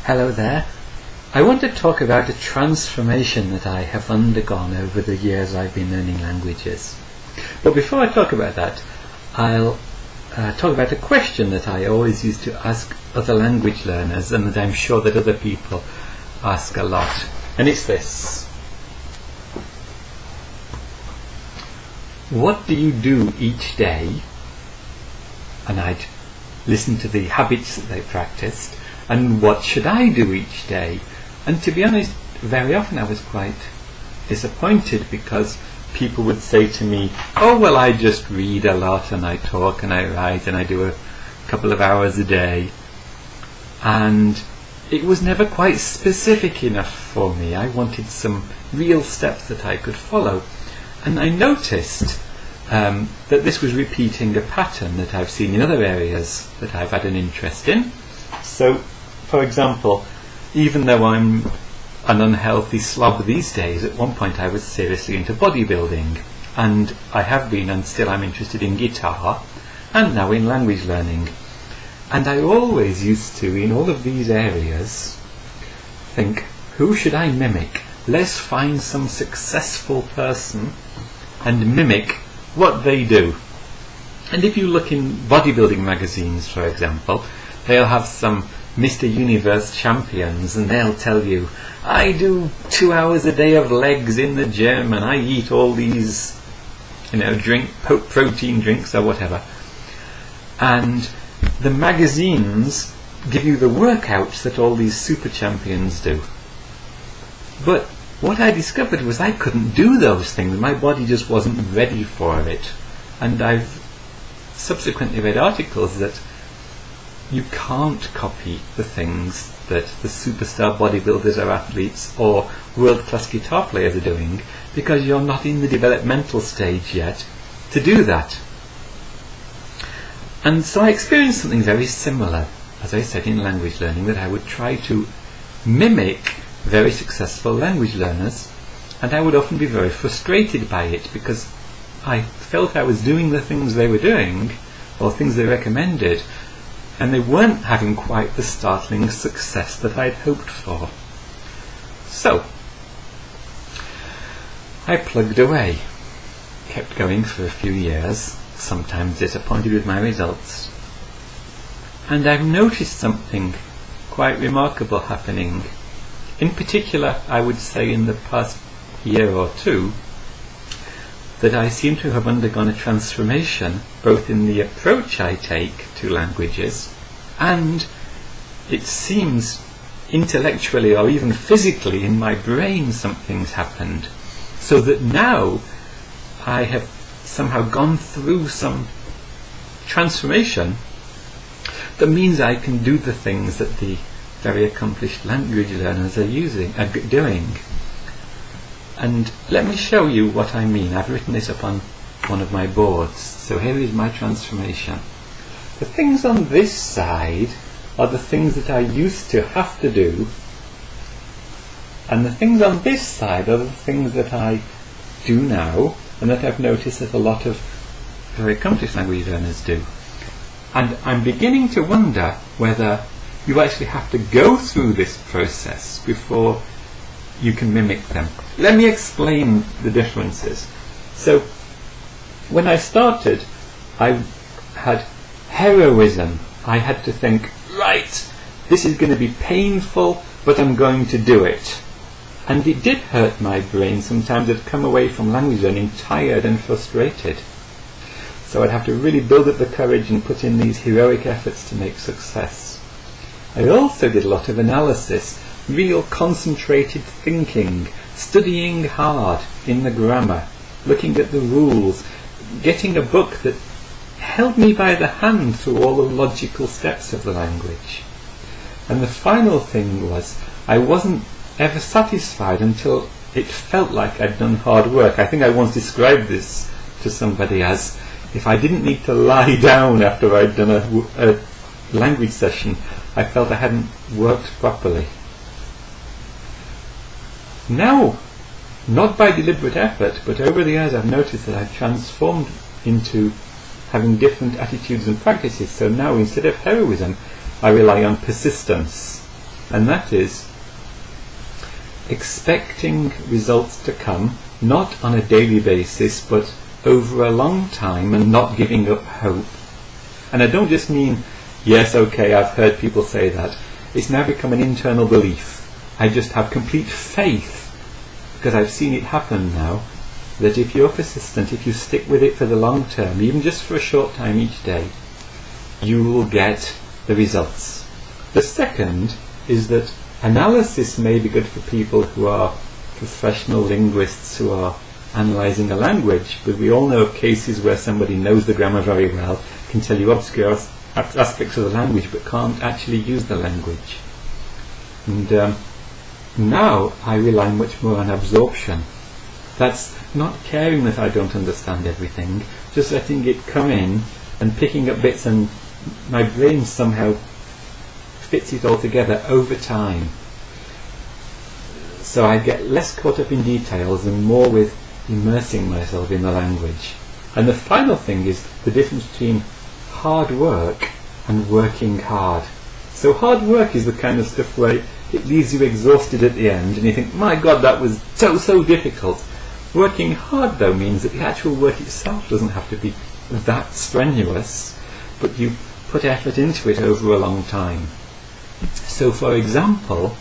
Hello there. I want to talk about a transformation that I have undergone over the years I've been learning languages. But before I talk about that, I'll talk about a question that I always used to ask other language learners and that I'm sure that other people ask a lot. And it's this. What do you do each day? And I'd listen to the habits that they practiced. And what should I do each day? And to be honest, very often I was quite disappointed because people would say to me, oh well, I just read a lot and I talk and I write and I do a couple of hours a day. And it was never quite specific enough for me. I wanted some real steps that I could follow. And I noticed that this was repeating a pattern that I've seen in other areas that I've had an interest in. So, for example, even though I'm an unhealthy slob these days, at one point I was seriously into bodybuilding, and I have been and still I'm interested in guitar, and now in language learning. And I always used to, in all of these areas, think, who should I mimic? Let's find some successful person and mimic what they do. And if you look in bodybuilding magazines, for example, they'll have some Mr. Universe champions and they'll tell you, I do 2 hours a day of legs in the gym and I eat all these, protein drinks or whatever. And the magazines give you the workouts that all these super champions do. But what I discovered was I couldn't do those things. My body just wasn't ready for it. And I've subsequently read articles that you can't copy the things that the superstar bodybuilders or athletes or world-class guitar players are doing because you're not in the developmental stage yet to do that. And so I experienced something very similar, as I said, in language learning, that I would try to mimic very successful language learners, and I would often be very frustrated by it because I felt I was doing the things they were doing or things they recommended, and they weren't having quite the startling success that I'd hoped for. So, I plugged away, kept going for a few years, sometimes disappointed with my results. And I've noticed something quite remarkable happening. In particular, I would say in the past year or two, that I seem to have undergone a transformation both in the approach I take to languages and it seems intellectually or even physically in my brain something's happened, so that now I have somehow gone through some transformation that means I can do the things that the very accomplished language learners are doing. And let me show you what I mean. I've written this up on one of my boards. So here is my transformation. The things on this side are the things that I used to have to do, and the things on this side are the things that I do now and that I've noticed that a lot of very accomplished language learners do. And I'm beginning to wonder whether you actually have to go through this process before you can mimic them. Let me explain the differences. So, when I started, I had heroism. I had to think, right, this is going to be painful, but I'm going to do it. And it did hurt my brain. Sometimes I'd come away from language learning tired and frustrated. So I'd have to really build up the courage and put in these heroic efforts to make success. I also did a lot of analysis, real concentrated thinking, studying hard in the grammar, looking at the rules, getting a book that held me by the hand through all the logical steps of the language. And the final thing was, I wasn't ever satisfied until it felt like I'd done hard work. I think I once described this to somebody as, if I didn't need to lie down after I'd done a language session, I felt I hadn't worked properly. Now, not by deliberate effort, but over the years I've noticed that I've transformed into having different attitudes and practices. So now, instead of heroism, I rely on persistence. and that is expecting results to come, not on a daily basis, but over a long time, and not giving up hope. And I don't just mean, yes, okay, I've heard people say that. It's now become an internal belief. I just have complete faith, because I've seen it happen now, that if you're persistent, if you stick with it for the long term, even just for a short time each day, you will get the results. The second is that analysis may be good for people who are professional linguists who are analysing a language, but we all know of cases where somebody knows the grammar very well, can tell you obscure aspects of the language, but can't actually use the language. And now I rely much more on absorption. That's not caring that I don't understand everything, just letting it come in and picking up bits, and my brain somehow fits it all together over time. So I get less caught up in details and more with immersing myself in the language. And the final thing is the difference between hard work and working hard. So hard work is the kind of stuff where it leaves you exhausted at the end and you think, my God, that was so difficult. Working hard, though, means that the actual work itself doesn't have to be that strenuous, but you put effort into it over a long time. So, for example,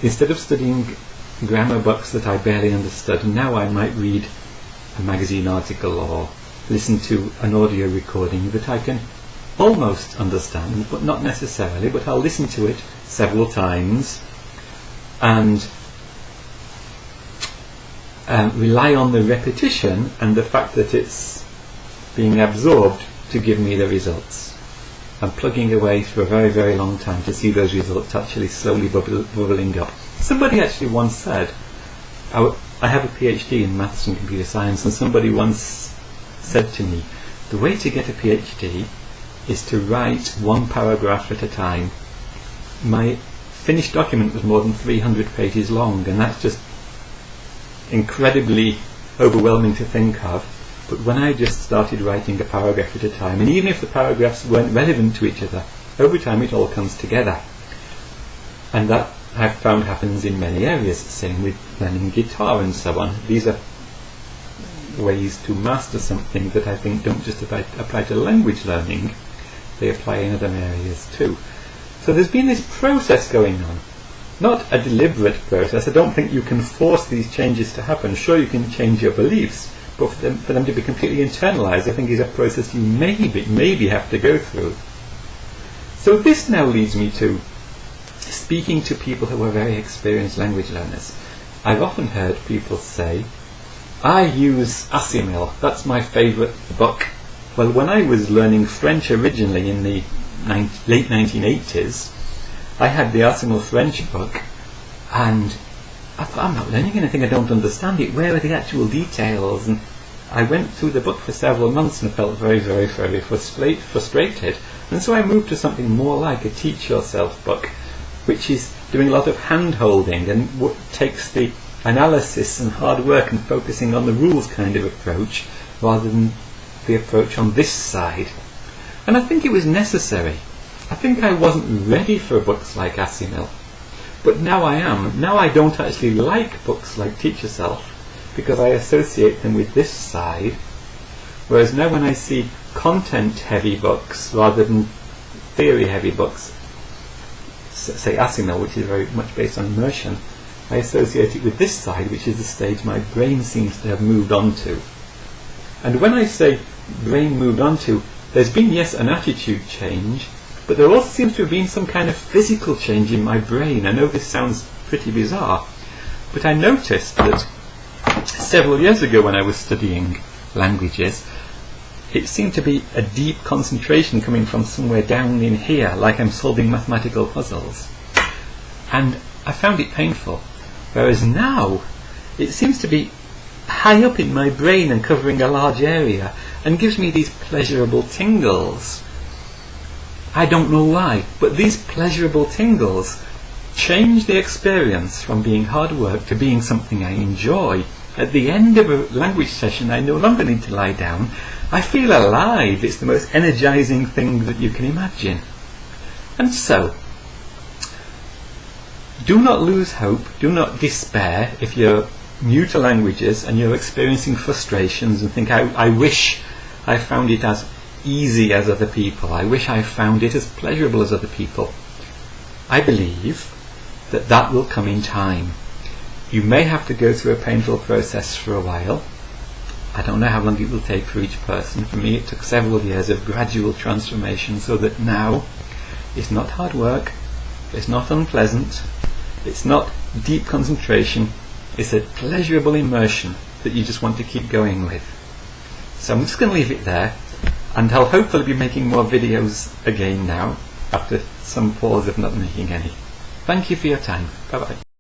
instead of studying grammar books that I barely understood, now I might read a magazine article or listen to an audio recording that I can almost understand, but not necessarily, but I'll listen to it several times and rely on the repetition and the fact that it's being absorbed to give me the results. I'm plugging away for a very long time to see those results actually slowly bubbling up. Somebody actually once said, I have a PhD in maths and computer science, and somebody once said to me, the way to get a PhD is to write one paragraph at a time. My finished document was more than 300 pages long, and that's just incredibly overwhelming to think of. But when I just started writing a paragraph at a time, and even if the paragraphs weren't relevant to each other, over time it all comes together. And that I've found happens in many areas, same with learning guitar and so on. These are ways to master something that I think don't just apply to language learning, they apply in other areas too. So there's been this process going on. Not a deliberate process. I don't think you can force these changes to happen. Sure, you can change your beliefs, but for them to be completely internalized, I think is a process you maybe have to go through. So this now leads me to speaking to people who are very experienced language learners. I've often heard people say, I use Asimil, that's my favourite book. Well, when I was learning French originally in the late 1980s, I had the Asimil French book, and I thought, I'm not learning anything, I don't understand it, where are the actual details? And I went through the book for several months and felt very frustrated, and so I moved to something more like a teach yourself book, which is doing a lot of hand-holding and takes the analysis and hard work and focusing on the rules kind of approach rather than the approach on this side. And I think it was necessary. I think I wasn't ready for books like Asimil, but now I am. Now I don't actually like books like Teach Yourself because I associate them with this side, whereas now when I see content-heavy books rather than theory-heavy books, say Asimil, which is very much based on immersion, I associate it with this side, which is the stage my brain seems to have moved on to. And when I say brain moved on to, there's been, yes, an attitude change, but there also seems to have been some kind of physical change in my brain. I know this sounds pretty bizarre, but I noticed that several years ago when I was studying languages, it seemed to be a deep concentration coming from somewhere down in here, like I'm solving mathematical puzzles. And I found it painful. Whereas now, it seems to be high up in my brain and covering a large area, and gives me these pleasurable tingles. I don't know why, but these pleasurable tingles change the experience from being hard work to being something I enjoy. At the end of a language session, I no longer need to lie down. I feel alive. It's the most energizing thing that you can imagine. And so, Do not lose hope, do not despair if you're new to languages and you're experiencing frustrations and think, I wish I found it as easy as other people, I wish I found it as pleasurable as other people. I believe that that will come in time. You may have to go through a painful process for a while. I don't know how long it will take for each person. For me it took several years of gradual transformation, so that now it's not hard work, it's not unpleasant, it's not deep concentration, it's a pleasurable immersion that you just want to keep going with. So I'm just going to leave it there, and I'll hopefully be making more videos again now, after some pause of not making any. Thank you for your time. Bye bye.